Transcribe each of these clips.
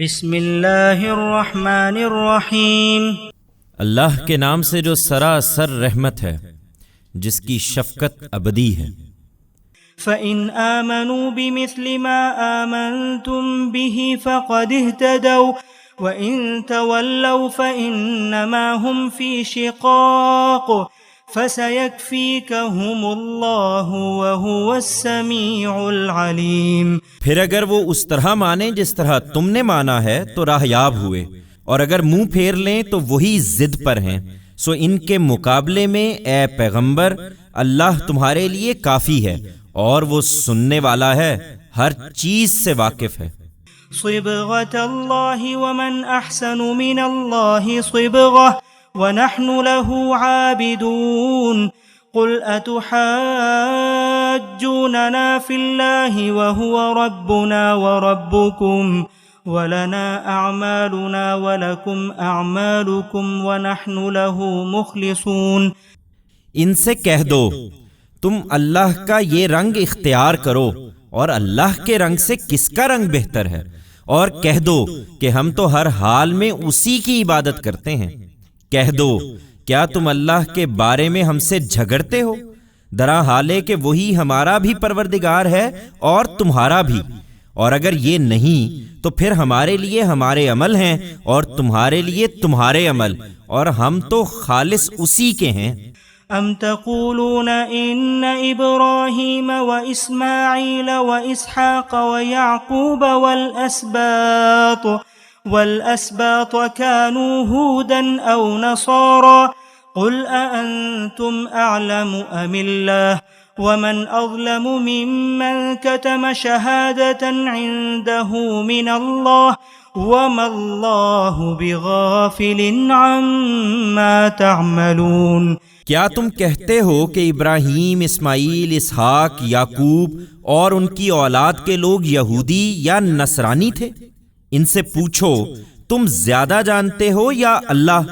بسم اللہ الرحمن الرحیم۔ اللہ کے نام سے جو سراسر رحمت ہے، جس کی شفقت ابدی ہے۔ فَإِنْ آمَنُوا بِمِثْلِ مَا آمَنْتُمْ بِهِ فَقَدِ اهْتَدَوْا وَإِنْ تَوَلَّوْا فَإِنَّمَا هُمْ فِي شِقَاقٍ فَسَيَكْفِيكَهُمُ اللَّهُ وَهُوَ السَّمِيعُ الْعَلِيمُ۔ پھر اگر وہ اس طرح مانیں جس طرح تم نے مانا ہے تو راہیاب ہوئے، اور اگر منہ پھیر لیں تو وہی ضد پر ہیں۔ سو ان کے مقابلے میں اے پیغمبر، اللہ تمہارے لیے کافی ہے، اور وہ سننے والا ہے، ہر چیز سے واقف ہے۔ صبغة الله ومن أحسن من الله صبغة ونحن له عابدون قل أتحاجوننا في الله وهو ربنا وربكم ولنا أعمالنا ولكم أعمالكم ونحن له مخلصون۔ ان سے کہہ دو تم اللہ کا یہ رنگ اختیار کرو، اور اللہ کے رنگ سے کس کا رنگ بہتر ہے، اور کہہ دو کہ ہم تو ہر حال میں اسی کی عبادت کرتے ہیں۔ کہہ دو کیا تم اللہ کے بارے میں ہم سے جھگڑتے ہو، درا حالے کہ وہی ہمارا بھی پروردگار ہے اور تمہارا بھی، اور اگر یہ نہیں تو پھر ہمارے لیے ہمارے عمل ہیں اور تمہارے لیے تمہارے عمل، اور ہم تو خالص اسی کے ہیں۔ أم تقولون إن إبراهيم وإسماعيل وإسحاق ويعقوب والأسباط كانوا هودا أو نصارى قل أأنتم أعلم أم الله ومن أظلم ممن كتم شهادة عنده من الله وما الله بغافل عما تعملون۔ کیا تم کہتے ہو کہ ابراہیم، اسماعیل، اسحاق، یعقوب اور ان کی اولاد کے لوگ یہودی یا نصرانی تھے؟ ان سے پوچھو تم زیادہ جانتے ہو یا اللہ؟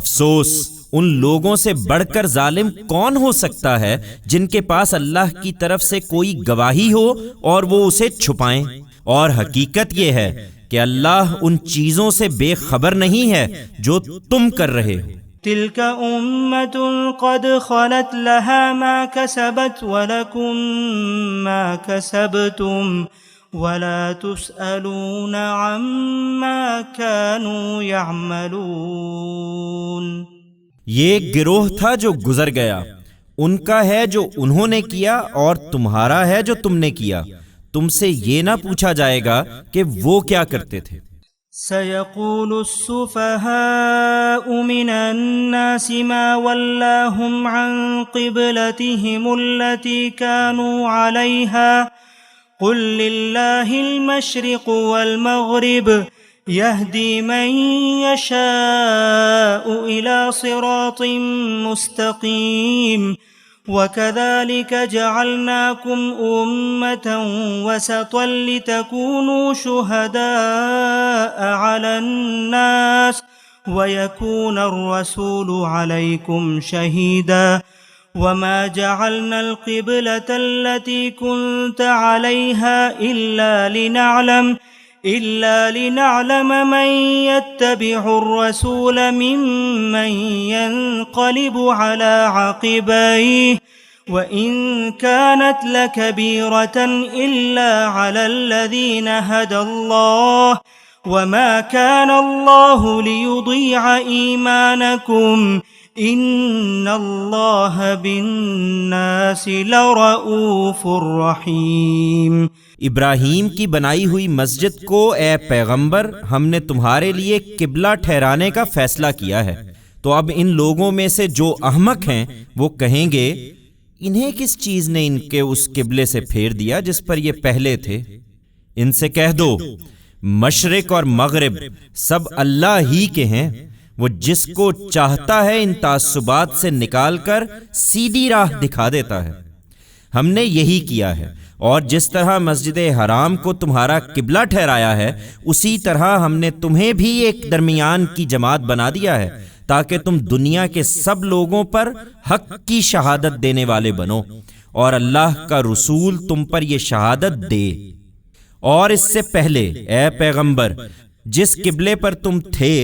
افسوس، ان لوگوں سے بڑھ کر ظالم کون ہو سکتا ہے جن کے پاس اللہ کی طرف سے کوئی گواہی ہو اور وہ اسے چھپائیں؟ اور حقیقت یہ ہے کہ اللہ ان چیزوں سے بے خبر نہیں ہے جو تم کر رہے ہو۔ تلك أمة قد خلت لها ما كسبت ولكم ما كسبتم ولا تسألون عما كانوا يعملون۔ یہ گروہ تھا جو گزر گیا، ان کا ہے جو انہوں نے کیا، اور تمہارا ہے جو تم نے کیا، تم سے یہ نہ پوچھا جائے گا کہ وہ کیا کرتے تھے۔ سيقول السفهاء من الناس ما ولاهم عن قبلتهم التي كانوا عليها قل لله المشرق والمغرب يهدي من يشاء إلى صراط مستقيم وَكَذَلِكَ جَعَلْنَاكُمْ أُمَّةً وَسَطًا لِتَكُونُوا شُهَدَاءَ عَلَى النَّاسِ وَيَكُونَ الرَّسُولُ عَلَيْكُمْ شَهِيدًا وَمَا جَعَلْنَا الْقِبْلَةَ الَّتِي كُنْتَ عَلَيْهَا إِلَّا لِنَعْلَمَ مَنْ يَتَّبِعُ الرَّسُولَ مِمَّنْ يَنْقَلِبُ عَلَى عَقِبَيْهِ وَإِنْ كَانَتْ لَكَبِيرَةً إِلَّا عَلَى الَّذِينَ هَدَى اللَّهُ وَمَا كَانَ اللَّهُ لِيُضِيعَ إِيمَانَكُمْ إِنَّ اللَّهَ بِالنَّاسِ لَرَءُوفٌ رَحِيمٌ۔ ابراہیم کی بنائی ہوئی مسجد کو اے پیغمبر ہم نے تمہارے لیے قبلہ ٹھہرانے کا فیصلہ کیا ہے، تو اب ان لوگوں میں سے جو احمق ہیں وہ کہیں گے انہیں کس چیز نے ان کے اس قبلے سے پھیر دیا جس پر یہ پہلے تھے۔ ان سے کہہ دو مشرق اور مغرب سب اللہ ہی کے ہیں، وہ جس کو چاہتا ہے ان تعصبات سے نکال کر سیدھی راہ دکھا دیتا ہے۔ ہم نے یہی کیا ہے، اور جس طرح مسجد حرام کو تمہارا قبلہ ٹھہرایا ہے اسی طرح ہم نے تمہیں بھی ایک درمیان کی جماعت بنا دیا ہے، تاکہ تم دنیا کے سب لوگوں پر حق کی شہادت دینے والے بنو، اور اللہ کا رسول تم پر یہ شہادت دے۔ اور اس سے پہلے اے پیغمبر جس قبلے پر تم تھے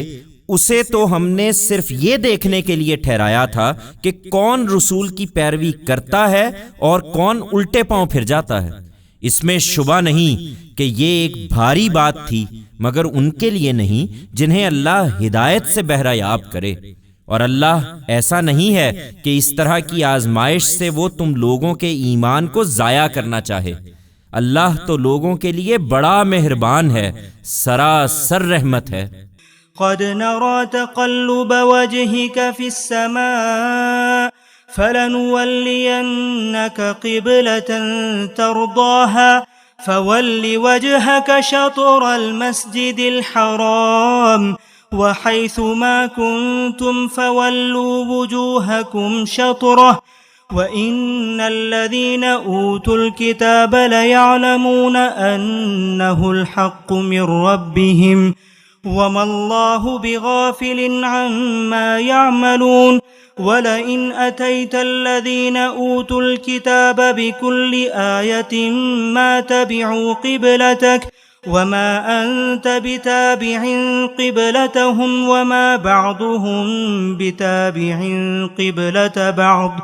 اسے تو ہم نے صرف یہ دیکھنے کے لیے ٹھہرایا تھا کہ کون رسول کی پیروی کرتا ہے اور کون الٹے پاؤں پھر جاتا ہے۔ اس میں شبہ نہیں کہ یہ ایک بھاری بات تھی، مگر ان کے لیے نہیں جنہیں اللہ ہدایت سے بہرہ یاب کرے۔ اور اللہ ایسا نہیں ہے کہ اس طرح کی آزمائش سے وہ تم لوگوں کے ایمان کو ضائع کرنا چاہے۔ اللہ تو لوگوں کے لیے بڑا مہربان ہے، سراسر رحمت ہے۔ قد نرى تقلب وجهك في السماء فلنولينك قبلة ترضاها فول وجهك شطر المسجد الحرام وحيث ما كنتم فولوا وجوهكم شطره وإن الذين أوتوا الكتاب ليعلمون أنه الحق من ربهم وما الله بغافل عما يعملون ولئن أتيت الذين أوتوا الكتاب بكل آية ما تبعوا قبلتك وما أنت بتابع قبلتهم وما بعضهم بتابع قبلة بعض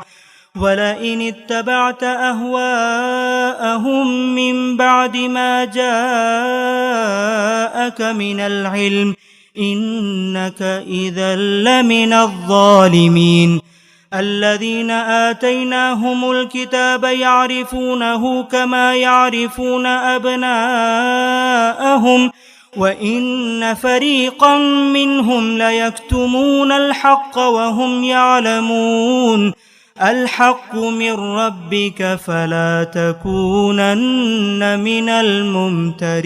ولئن اتبعت أهواءهم من بعد ما جاءك من العلم إنك إذا لمن الظالمين الذين آتيناهم الكتاب يعرفونه كما يعرفون أبناءهم وإن فريقا منهم ليكتمون الحق وهم يعلمون الحق من ربك فلا تكونن من الممترين۔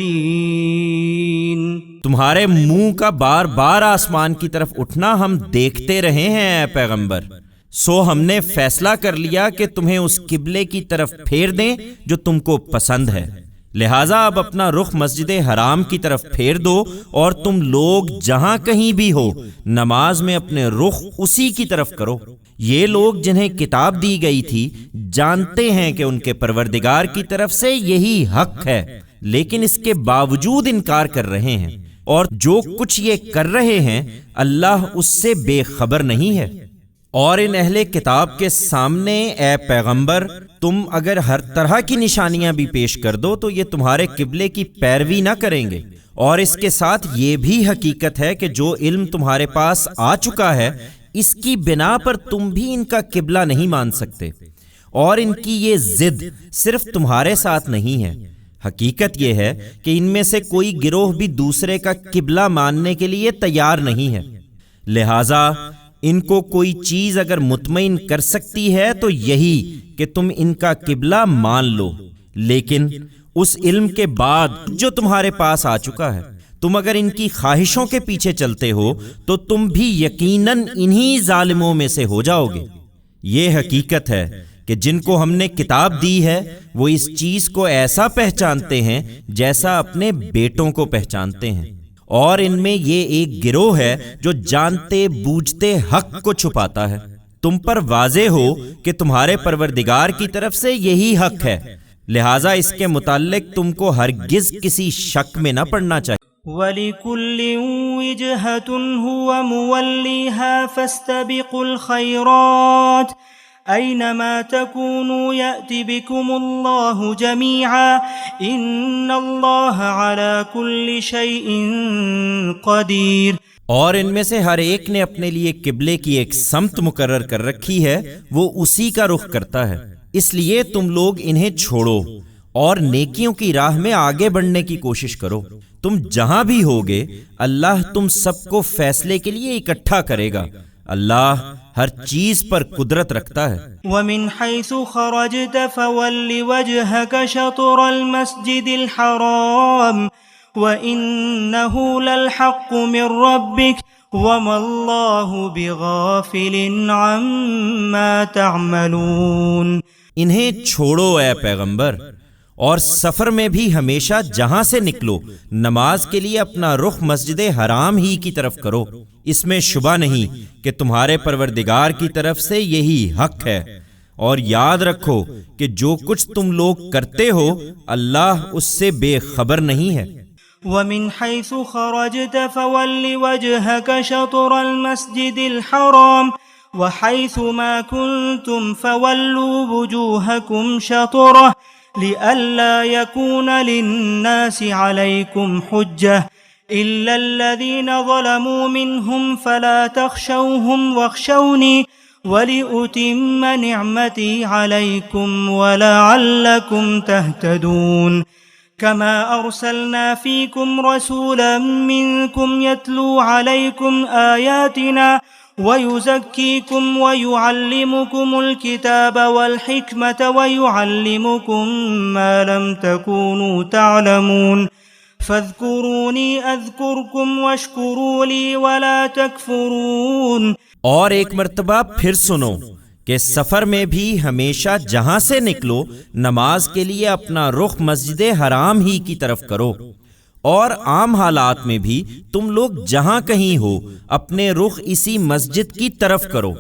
تمہارے منہ کا بار بار آسمان کی طرف اٹھنا ہم دیکھتے رہے ہیں اے پیغمبر، سو ہم نے فیصلہ کر لیا کہ تمہیں اس قبلے کی طرف پھیر دیں جو تم کو پسند ہے، لہٰذا اب اپنا رخ مسجد حرام کی طرف پھیر دو اور تم لوگ جہاں کہیں بھی ہو نماز میں اپنے رخ اسی کی طرف کرو۔ یہ لوگ جنہیں کتاب دی گئی تھی جانتے ہیں کہ ان کے پروردگار کی طرف سے یہی حق ہے، لیکن اس کے باوجود انکار کر رہے ہیں، اور جو کچھ یہ کر رہے ہیں اللہ اس سے بے خبر نہیں ہے۔ اور ان اہل کتاب کے سامنے اے پیغمبر تم اگر ہر طرح کی نشانیاں بھی پیش کر دو تو یہ تمہارے قبلے کی پیروی نہ کریں گے، اور اس کے ساتھ یہ بھی حقیقت ہے کہ جو علم تمہارے پاس آ چکا ہے اس کی بنا پر تم بھی ان کا قبلہ نہیں مان سکتے، اور ان کی یہ ضد صرف تمہارے ساتھ نہیں ہے، حقیقت یہ ہے کہ ان میں سے کوئی گروہ بھی دوسرے کا قبلہ ماننے کے لیے تیار نہیں ہے، لہٰذا ان کو کوئی چیز اگر مطمئن کر سکتی ہے تو یہی کہ تم ان کا قبلہ مان لو، لیکن اس علم کے بعد جو تمہارے پاس آ چکا ہے تم اگر ان کی خواہشوں کے پیچھے چلتے ہو تو تم بھی یقیناً انہی ظالموں میں سے ہو جاؤ گے۔ یہ حقیقت ہے کہ جن کو ہم نے کتاب دی ہے وہ اس چیز کو ایسا پہچانتے ہیں جیسا اپنے بیٹوں کو پہچانتے ہیں، اور ان میں یہ ایک گروہ ہے جو جانتے بوجھتے حق کو چھپاتا ہے۔ تم پر واضح ہو کہ تمہارے پروردگار کی طرف سے یہی حق ہے، لہٰذا اس کے متعلق تم کو ہرگز کسی شک میں نہ پڑنا چاہیے۔ وَلِكُلٍّ وِجْهَةٌ هُوَ مُوَلِّيهَا فَاسْتَبِقُوا الْخَيْرَاتِ أَيْنَمَا تَكُونُوا يَأْتِ بِكُمُ اللَّهُ جَمِيعًا إِنَّ اللَّهَ عَلَى كُلِّ شَيْءٍ قَدِيرٌ۔ اور ان میں سے ہر ایک نے اپنے لیے قبلے کی ایک سمت مقرر کر رکھی ہے، وہ اسی کا رخ کرتا ہے، اس لیے تم لوگ انہیں چھوڑو اور نیکیوں کی راہ میں آگے بڑھنے کی کوشش کرو۔ تم جہاں بھی ہوگے اللہ تم سب کو فیصلے کے لیے اکٹھا کرے گا، اللہ ہر چیز پر قدرت رکھتا ہے۔ وَمِنْ حَيْثُ خَرَجْتَ فَوَلِّ وَجْهَكَ شَطْرَ الْمَسْجِدِ الْحَرَامِ وَإِنَّهُ لَلْحَقُّ مِنْ رَبِّكَ وَمَا اللَّهُ بِغَافِلٍ عَمَّا تَعْمَلُونَ۔ انہیں چھوڑو اے پیغمبر، اور سفر میں بھی ہمیشہ جہاں سے نکلو نماز کے لیے اپنا رخ مسجد حرام ہی کی طرف کرو، اس میں شبہ نہیں کہ تمہارے پروردگار کی طرف سے یہی حق ہے، اور یاد رکھو کہ جو کچھ تم لوگ کرتے ہو اللہ اس سے بے خبر نہیں ہے۔ ومن حيث خرجت فول وجهك شطر المسجد الحرام وحيث ما كنتم فولوا وجوهكم شطره لئلا يكون للناس عليكم حجة إلا الذين ظلموا منهم فلا تخشوهم واخشوني ولأتم نعمتي عليكم ولعلكم تهتدون كما أرسلنا فيكم رسولا منكم يتلو عليكم آياتنا ويزكيكم ويعلمكم الكتاب والحكمة ويعلمكم ما لم تكونوا تعلمون فاذكروني أذكركم واشكروا لي ولا تكفرون. اور ایک مرتبہ پھر سنو کہ سفر میں بھی ہمیشہ جہاں سے نکلو نماز کے لیے اپنا رخ مسجد حرام ہی کی طرف کرو، اور عام حالات میں بھی تم لوگ جہاں کہیں ہو اپنے رخ اسی مسجد کی طرف کرو،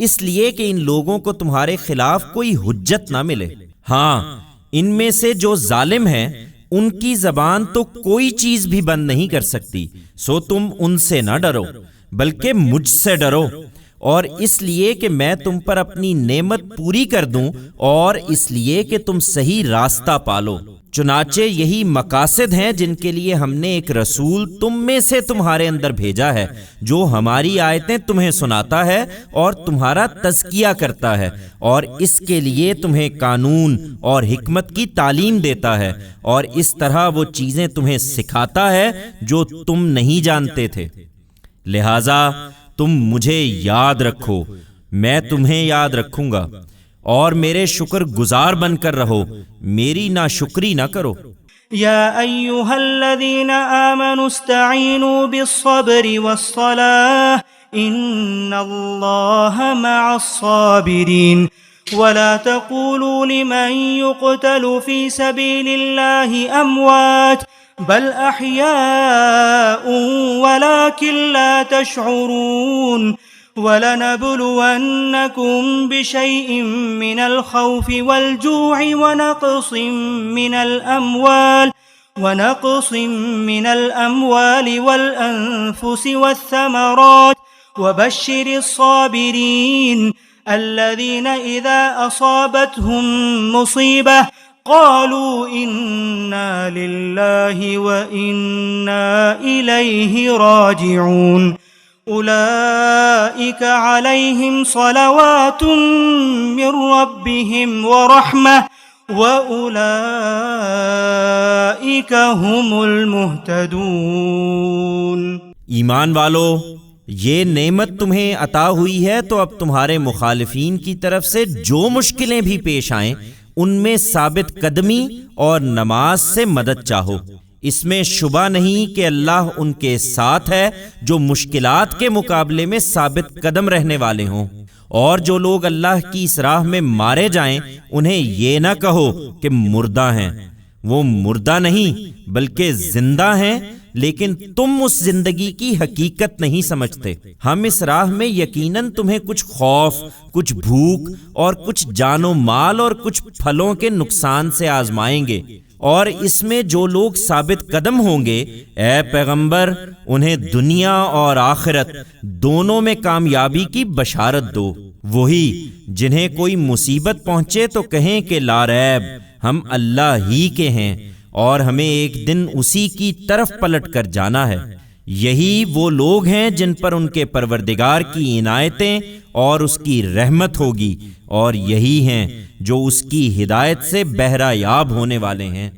اس لیے کہ ان لوگوں کو تمہارے خلاف کوئی حجت نہ ملے. ہاں، ان میں سے جو ظالم ہیں ان کی زبان تو کوئی چیز بھی بند نہیں کر سکتی، سو تم ان سے نہ ڈرو بلکہ مجھ سے ڈرو، اور اس لیے کہ میں تم پر اپنی نعمت پوری کر دوں اور اس لیے کہ تم صحیح راستہ پالو. چنانچہ یہی مقاصد ہیں جن کے لیے ہم نے ایک رسول تم میں سے تمہارے اندر بھیجا ہے، جو ہماری آیتیں تمہیں سناتا ہے اور تمہارا تزکیہ کرتا ہے، اور اس کے لیے تمہیں قانون اور حکمت کی تعلیم دیتا ہے، اور اس طرح وہ چیزیں تمہیں سکھاتا ہے جو تم نہیں جانتے تھے. لہذا تم مجھے یاد رکھو، میں تمہیں یاد رکھوں گا، اور میرے شکر گزار بن کر رہو، میری ناشکری نہ کرو. يا أيها الذين آمنوا استعينوا بالصبر والصلاة إن الله مع الصابرين ولا تقولوا لمن يقتل في سبيل الله أموات بل أحياء ولكن لا تشعرون وَلَنَبْلُوَنَّكُمْ بِشَيْءٍ مِّنَ الْخَوْفِ وَالْجُوعِ وَنَقْصٍ مِّنَ الْأَمْوَالِ وَالْأَنفُسِ وَالثَّمَرَاتِ وَبَشِّرِ الصَّابِرِينَ الَّذِينَ إِذَا أَصَابَتْهُم مُّصِيبَةٌ قَالُوا إِنَّا لِلَّهِ وَإِنَّا إِلَيْهِ راجعون. أولئك عليهم صلوات من ربهم ورحمة وأولئك هم المهتدون. ایمان والو، یہ نعمت تمہیں عطا ہوئی ہے تو اب تمہارے مخالفین کی طرف سے جو مشکلیں بھی پیش آئیں ان میں ثابت قدمی اور نماز سے مدد چاہو. اس میں شبہ نہیں کہ اللہ ان کے ساتھ ہے جو مشکلات کے مقابلے میں ثابت قدم رہنے والے ہوں. اور جو لوگ اللہ کی اس راہ میں مارے جائیں انہیں یہ نہ کہو کہ مردہ ہیں، وہ مردہ نہیں بلکہ زندہ ہیں، لیکن تم اس زندگی کی حقیقت نہیں سمجھتے. ہم اس راہ میں یقیناً تمہیں کچھ خوف، کچھ بھوک اور کچھ جان و مال اور کچھ پھلوں کے نقصان سے آزمائیں گے، اور اس میں جو لوگ ثابت قدم ہوں گے اے پیغمبر انہیں دنیا اور آخرت دونوں میں کامیابی کی بشارت دو. وہی جنہیں کوئی مصیبت پہنچے تو کہیں کہ لا ریب ہم اللہ ہی کے ہیں اور ہمیں ایک دن اسی کی طرف پلٹ کر جانا ہے. یہی وہ لوگ ہیں جن پر ان کے پروردگار کی عنایتیں اور اس کی رحمت ہوگی، اور یہی ہیں جو اس کی ہدایت سے بہرہ یاب ہونے والے ہیں.